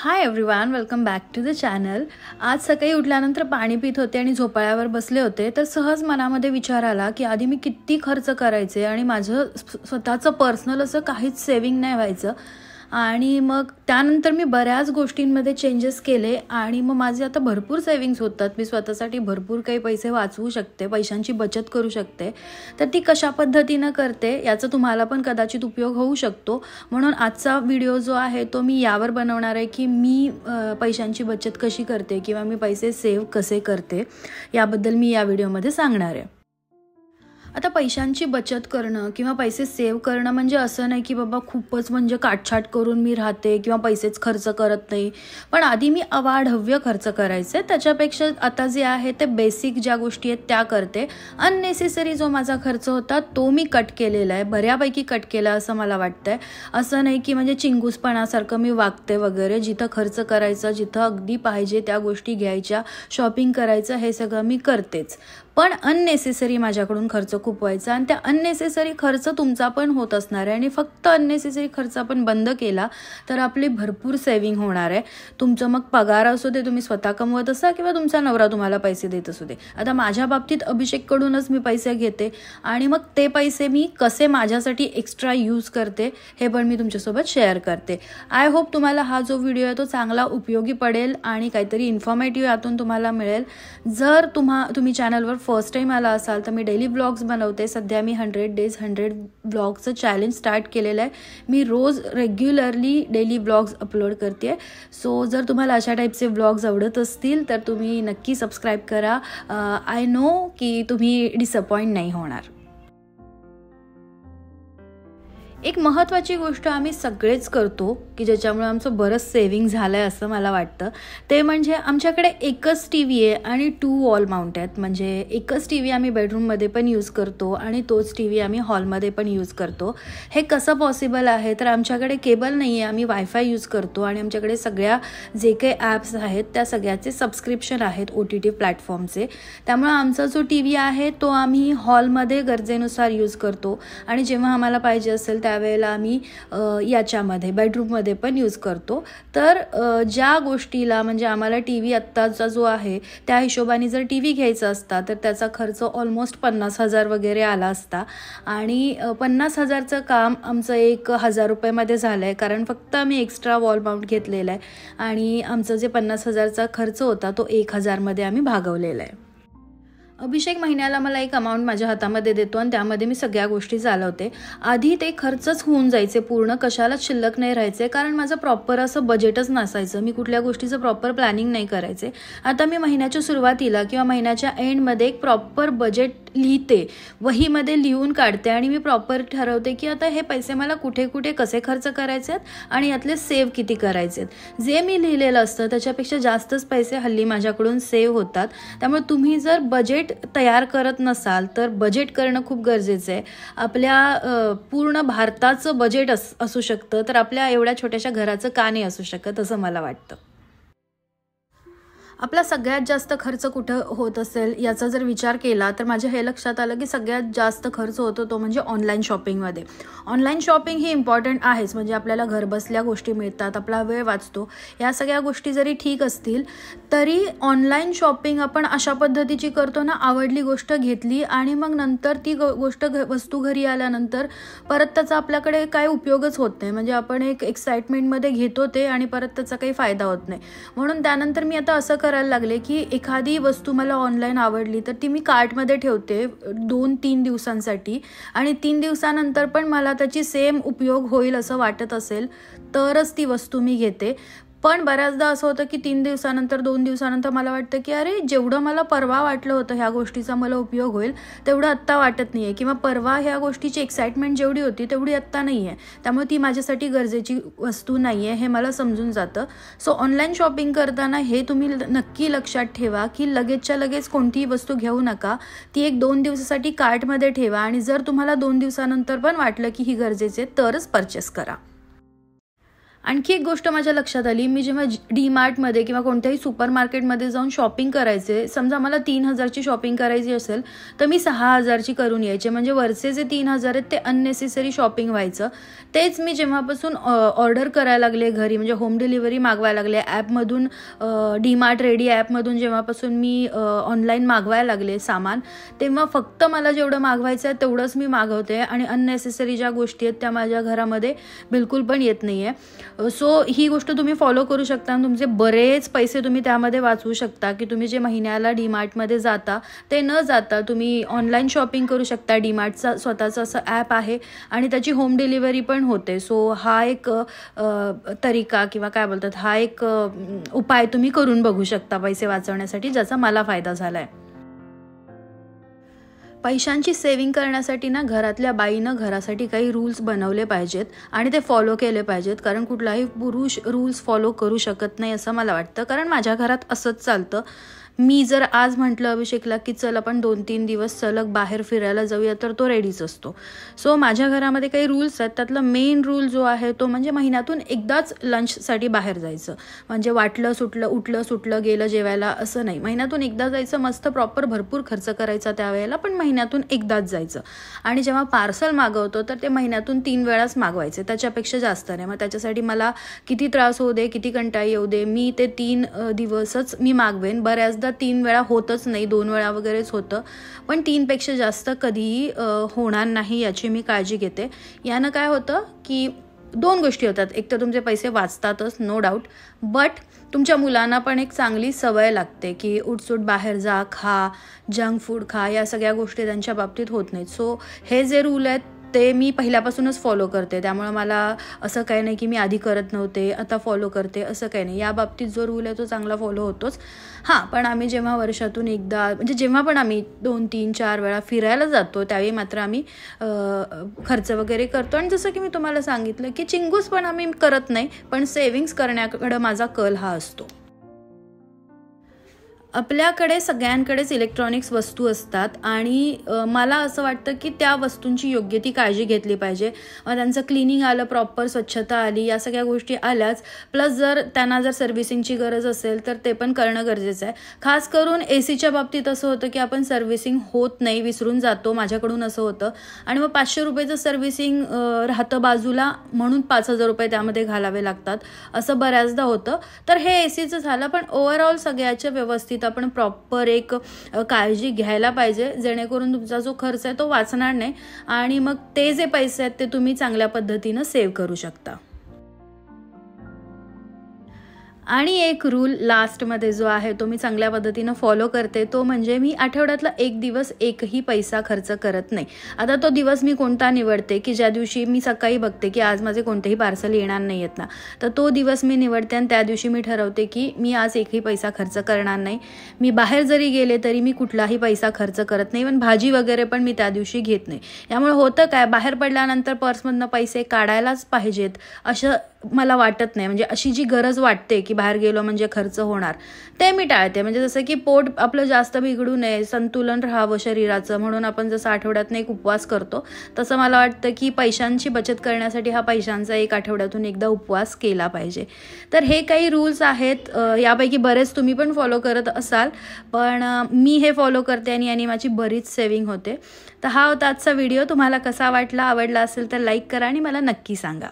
High everyone, welcome back to the channel. आज सकाळी उठल्यानंतर पाणी पित होते आणि झोपाळ्यावर बसले होते तर सहज मनामध्ये विचार आला की आधी मी किती खर्च करायचे आणि माझं स्वतःचं पर्सनल असं काहीच सेव्हिंग नाही व्हायचं. आणि मग त्यानंतर मी बऱ्याच गोष्टींमध्ये चेंजेस केले आणि मग माझे आता भरपूर सेव्हिंग्स होतात. मी स्वतःसाठी भरपूर काही पैसे वाचवू शकते, पैशांची बचत करू शकते. तर ती कशा पद्धतीनं करते याचा तुम्हाला पण कदाचित उपयोग होऊ शकतो. म्हणून आजचा व्हिडिओ जो आहे तो मी यावर बनवणार आहे की मी पैशांची बचत कशी करते किंवा मी पैसे सेव्ह कसे करते याबद्दल मी या व्हिडिओमध्ये सांगणार आहे. आता पैशांची बचत करणं किंवा पैसे सेव्ह करणं म्हणजे असं नाही की बाबा खूपच म्हणजे काटछाट करून मी राहते किंवा पैसेच खर्च करत नाही. पण आधी मी अवाढव्य खर्च करायचे, त्याच्यापेक्षा आता जे आहे ते बेसिक ज्या गोष्टी आहेत त्या करते. अननेसेसरी जो माझा खर्च होता तो मी कट केलेला आहे, बऱ्यापैकी कट केला असं मला वाटतंय. असं नाही की म्हणजे चिंगूसपणासारखं मी वागते वगैरे. जिथं खर्च करायचा, जिथं अगदी पाहिजे त्या गोष्टी घ्यायच्या, शॉपिंग करायचं, हे सगळं मी करतेच. पण अननेसेसरी माझ्याकडून खर्च खूप व्हायचा आणि त्या अननेसेसरी खर्च तुमचा पण होत असणार आहे. आणि फक्त अननेसेसरी खर्च आपण बंद केला तर आपली भरपूर सेव्हिंग होणार आहे. तुमचं मग पगार असू दे, तुम्ही स्वतः कमवत असा किंवा तुमचा नवरा तुम्हाला पैसे देत असू दे. आता माझ्या बाबतीत अभिषेककडूनच मी पैसे घेते आणि मग ते पैसे मी कसे माझ्यासाठी एक्स्ट्रा यूज करते हे पण मी तुमच्यासोबत शेअर करते. आय होप तुम्हाला हा जो व्हिडिओ आहे तो चांगला उपयोगी पडेल आणि काहीतरी इन्फॉर्मेटिव्ह यातून तुम्हाला मिळेल. जर तुम्ही चॅनलवर फर्स्ट टाईम आला असाल तर मी डेली ब्लॉग्स बनवते. सध्या मी 100 days 100 ब्लॉगचं चॅलेंज स्टार्ट केलेलं आहे. मी रोज रेग्युलरली डेली ब्लॉग्स अपलोड करते. सो जर तुम्हाला अशा टाईपचे ब्लॉग्स आवडत असतील तर तुम्ही नक्की सबस्क्राईब करा. आय नो की तुम्ही डिसअपॉइंट नाही होणार. एक महत्त्वाची गोष्ट आम्ही सगळेच करतो की ज्याच्यामुळे आमचं बरंच सेव्हिंग झालं आहे असं मला वाटतं, ते म्हणजे आमच्याकडे एकच टी व्ही आहे आणि 2 वॉल माउंट आहेत. म्हणजे एकच टी व्ही आम्ही बेडरूममध्ये पण यूज करतो आणि तोच टी व्ही आम्ही हॉलमध्ये पण यूज करतो. हे कसं पॉसिबल आहे तर आमच्याकडे केबल नाही आहे, आम्ही वायफाय यूज करतो आणि आमच्याकडे सगळ्या जे काही ॲप्स आहेत त्या सगळ्याचे सबस्क्रिप्शन आहेत OTT प्लॅटफॉर्मचे. त्यामुळे आमचा जो टी व्ही आहे तो आम्ही हॉलमध्ये गरजेनुसार यूज करतो आणि जेव्हा आम्हाला पाहिजे असेल त्यावेळेला आम्ही याच्यामध्ये बेडरूममध्ये पण यूज करतो. तर ज्या गोष्टीला म्हणजे आम्हाला टी व्ही आत्ताचा जो आहे त्या हिशोबाने जर टी व्ही घ्यायचा असता तर त्याचा खर्च ऑलमोस्ट 50,000 वगैरे आला असता आणि 50,000चं काम आमचं 1,000 रुपयामध्ये झालं आहे, कारण फक्त आम्ही एक्स्ट्रा वॉल माउंट घेतलेला आहे आणि आमचं जे 50,000चा खर्च होता तो 1,000मध्ये आम्ही भागवलेला आहे. अभिषेक महिन्याला मला एक अमाऊंट माझ्या हातामध्ये देतो आणि त्यामध्ये मी सगळ्या गोष्टी चालवते. आधी ते खर्चच होऊन जायचे पूर्ण, कशालाच शिल्लक नाही राहायचे, कारण माझं प्रॉपर असं बजेटच नसायचं. मी कुठल्या गोष्टीचं प्रॉपर प्लॅनिंग नाही करायचे. आता मी महिन्याच्या सुरुवातीला किंवा महिन्याच्या एंडमध्ये एक प्रॉपर बजेट लिहिते, वहीमध्ये लिहून काढते आणि मी प्रॉपर ठरवते की आता हे पैसे मला कुठे कुठे कसे खर्च करायचे आहेत आणि यातले सेव्ह किती करायचे आहेत. जे मी लिहिलेलं असतं त्याच्यापेक्षा जास्तच पैसे हल्ली माझ्याकडून सेव्ह होतात. त्यामुळे तुम्ही जर बजेट तयार करत नसाल तर बजेट करणं खूप गरजेचं आहे. आपल्या पूर्ण भारताचं बजेट असू शकतं तर आपल्या एवढ्या छोट्याशा घराचं का नाही असू शकत असं मला वाटतं. आपला सगळ्यात जास्त खर्च कुठं होत असेल याचा जर विचार केला तर माझ्या हे लक्षात आलं की सगळ्यात जास्त खर्च होतो तो म्हणजे ऑनलाईन शॉपिंगमध्ये. ऑनलाईन शॉपिंग ही इम्पॉर्टंट आहेच, म्हणजे आपल्याला घरबसल्या गोष्टी मिळतात, आपला वेळ वाचतो. या सगळ्या गोष्टी जरी ठीक असतील तरी ऑनलाईन शॉपिंग आपण अशा पद्धतीची करतो ना, आवडली गोष्ट घेतली आणि मग नंतर ती वस्तू घरी आल्यानंतर परत त्याचा आपल्याकडे काय उपयोगच होत नाही. म्हणजे आपण एक एक्साइटमेंटमध्ये घेतो ते आणि परत त्याचा काही फायदा होत नाही. म्हणून त्यानंतर मी आता असं करायला लागले की एखादी वस्तू मला ऑनलाईन आवडली तर ती मी कार्टमध्ये ठेवते 2-3 दिवसांसाठी आणि 3 दिवसानंतर पण मला त्याची सेम उपयोग होईल असं वाटत असेल तरच ती वस्तू मी घेते. पण बऱ्याचदा असं होतं की 3 दिवसानंतर 2 दिवसानंतर मला वाटतं की अरे जेवढं मला परवा वाटलं होतं ह्या गोष्टीचा मला उपयोग होईल तेवढं आत्ता वाटत नाही आहे, किंवा परवा ह्या गोष्टीची एक्साइटमेंट जेवढी होती तेवढी आत्ता नाही आहे, त्यामुळे ती माझ्यासाठी गरजेची वस्तू नाही आहे हे मला समजून जातं. सो ऑनलाईन शॉपिंग करताना हे तुम्ही नक्की लक्षात ठेवा की लगेचच्या लगेच कोणतीही वस्तू घेऊ नका. ती 1-2 दिवसासाठी कार्टमध्ये ठेवा आणि जर तुम्हाला 2 दिवसानंतर पण वाटलं की ही गरजेची आहे तरच परचेस करा. आणखी एक गोष्ट माझ्या लक्षात आली, मी जेव्हा डीमार्टमध्ये किंवा कोणत्याही सुपर मार्केटमध्ये जाऊन शॉपिंग करायचे, समजा मला 3,000ची शॉपिंग करायची असेल तर मी 6,000ची करून यायचे, म्हणजे वरचे जे 3,000 आहेत ते अननेसेसरी शॉपिंग व्हायचं. तेच मी जेव्हापासून ऑर्डर करायला लागले घरी, म्हणजे होम डिलिव्हरी मागवायला लागले ॲपमधून, डीमार्ट रेडी ॲपमधून जेव्हापासून मी ऑनलाईन मागवायला लागले सामान, तेव्हा फक्त मला जेवढं मागवायचं आहे तेवढंच मी मागवते आणि अननेसेसरी ज्या गोष्टी आहेत त्या माझ्या घरामध्ये बिलकुल पण येत नाही आहे. सो ही गोष्ट तुम्ही फॉलो करू शकता, तुमचे बरेच पैसे तुम्ही त्यामध्ये वाचवू शकता, की तुम्ही जे महिन्याला डीमार्टमध्ये जाता ते न जाता तुम्ही ऑनलाईन शॉपिंग करू शकता. डीमार्टचा स्वतःचं असं ॲप आहे आणि त्याची होम डिलिव्हरी पण होते. सो हा एक तरीका किंवा काय बोलतात, हा एक उपाय तुम्ही करून बघू शकता पैसे वाचवण्यासाठी, ज्याचा मला फायदा झाला आहे. पैशांची सेव्हिंग करण्यासाठी ना घरातल्या बाईनं घरासाठी काही रूल्स बनवले पाहिजेत आणि ते फॉलो केले पाहिजेत, कारण कुठलाही पुरुष रूल्स फॉलो करू शकत नाही असं मला वाटतं. कारण माझ्या घरात असंच चालतं. मी जर आज म्हटलं अभिषेकला की चल आपण 2-3 दिवस सलग बाहेर फिरायला जाऊया, तर तो रेडीच असतो. सो माझ्या घरामध्ये काही रूल्स आहेत. त्यातला मेन रूल जो आहे तो म्हणजे महिन्यातून एकदाच लंचसाठी बाहेर जायचं. म्हणजे वाटलं सुटलं, उठलं सुटलं गेलं जेवायला असं नाही. महिन्यातून एकदा जायचं, मस्त प्रॉपर भरपूर खर्च करायचा त्यावेळेला, पण महिन्यातून एकदाच जायचं. आणि जेव्हा पार्सल मागवतो तर ते महिन्यातून 3 वेळाच मागवायचे, त्याच्यापेक्षा जास्त नाही. मग त्याच्यासाठी मला किती त्रास होऊ दे, किती कंटाळी येऊ दे, मी ते 3 दिवसच मी मागवेन. बऱ्याचदा 3 वेळा होतच नाही, 2 वेळा वगैरेच होतं, पण 3पेक्षा जास्त कधीही होणार नाही याची मी काळजी घेते. यानं काय होतं की 2 गोष्टी होतात. एक तर तुमचे पैसे वाचतातच, नो डाऊट, बट तुमच्या मुलांना पण एक चांगली सवय लागते की उठसूट बाहेर जा, खा, जंक फूड खा, या सगळ्या गोष्टी त्यांच्या बाबतीत होत नाहीत. सो हे जे रूल आहेत ते मी पहिल्यापासूनच फॉलो करते, त्यामुळे मला असं काही नाही की मी आधी करत नव्हते आता फॉलो करते, असं काही नाही. या बाबतीत जो रूल आहे तो चांगला फॉलो होतोच. हां, पण आम्ही जेव्हा वर्षातून एकदा, म्हणजे जेव्हा पण आम्ही 2-3-4 वेळा फिरायला जातो त्यावेळी मात्र आम्ही खर्च वगैरे करतो. आणि जसं की मी तुम्हाला सांगितलं की चिंगूस पण आम्ही करत नाही, पण सेव्हिंग्स करण्याकडं माझा कल हा असतो. आपल्याकडे सगळ्यांकडेच इलेक्ट्रॉनिक्स वस्तू असतात आणि मला असं वाटतं की त्या वस्तूंची योग्य ती काळजी घेतली पाहिजे. त्यांचं क्लिनिंग आलं, प्रॉपर स्वच्छता आली, या सगळ्या गोष्टी आल्याच. प्लस जर त्यांना जर सर्व्हिसिंगची गरज असेल तर ते पण करणं गरजेचं आहे. खास करून एसीच्या बाबतीत असं होतं की आपण सर्व्हिसिंग होत नाही, विसरून जातो. माझ्याकडून असं होतं आणि मग 500 रुपयेचं सर्व्हिसिंग राहतं बाजूला, म्हणून 5,000 रुपये त्यामध्ये घालावे लागतात, असं बऱ्याचदा होतं. तर हे एसीचं झालं, पण ओव्हरऑल सगळ्याच्या व्यवस्थित आपण प्रॉपर एक काळजी घ्यायला पाहिजे, जेणेकरून तुमचा जो खर्च आहे तो वाचणार नाही आणि मग ते जे पैसे आहेत ते तुम्ही चांगल्या पद्धतीनं सेव्ह करू शकता. आणि एक रूल लास्टमध्ये जो आहे तो मी चांगल्या पद्धतीनं फॉलो करते, तो म्हणजे मी आठवड्यातला 1 दिवस एकही पैसा खर्च करत नाही. आता तो दिवस मी कोणता निवडते की ज्या दिवशी मी सकाळी बघते की आज माझे कोणतेही पार्सल येणार नाही आहेत ना, तर तो दिवस मी निवडते आणि त्या दिवशी मी ठरवते की मी आज एकही पैसा खर्च करणार नाही. मी बाहेर जरी गेले तरी मी कुठलाही पैसा खर्च करत नाही, पण भाजी वगैरे पण मी त्या दिवशी घेत नाही. यामुळे होतं काय, बाहेर पडल्यानंतर पर्समधनं पैसे काढायलाच पाहिजेत असं मला वाटत नाही. म्हणजे अशी जी गरज वाटते की बाहेर गेलो म्हणजे खर्च होणार, ते मी टाळते. म्हणजे जसं की पोट आपलं जास्त बिघडू नये, संतुलन राहावं शरीराचं, म्हणून आपण जसं आठवड्यातनं एक उपवास करतो, तसं मला वाटतं की पैशांची बचत करण्यासाठी हा पैशांचा एक आठवड्यातून एकदा उपवास केला पाहिजे. तर हे काही रूल्स आहेत, यापैकी बरेच तुम्ही पण फॉलो करत असाल, पण मी हे फॉलो करते आणि याने माझी बरीच सेव्हिंग होते. तर हा होता आजचा व्हिडिओ. तुम्हाला कसा वाटला, आवडला असेल तर लाईक करा आणि मला नक्की सांगा.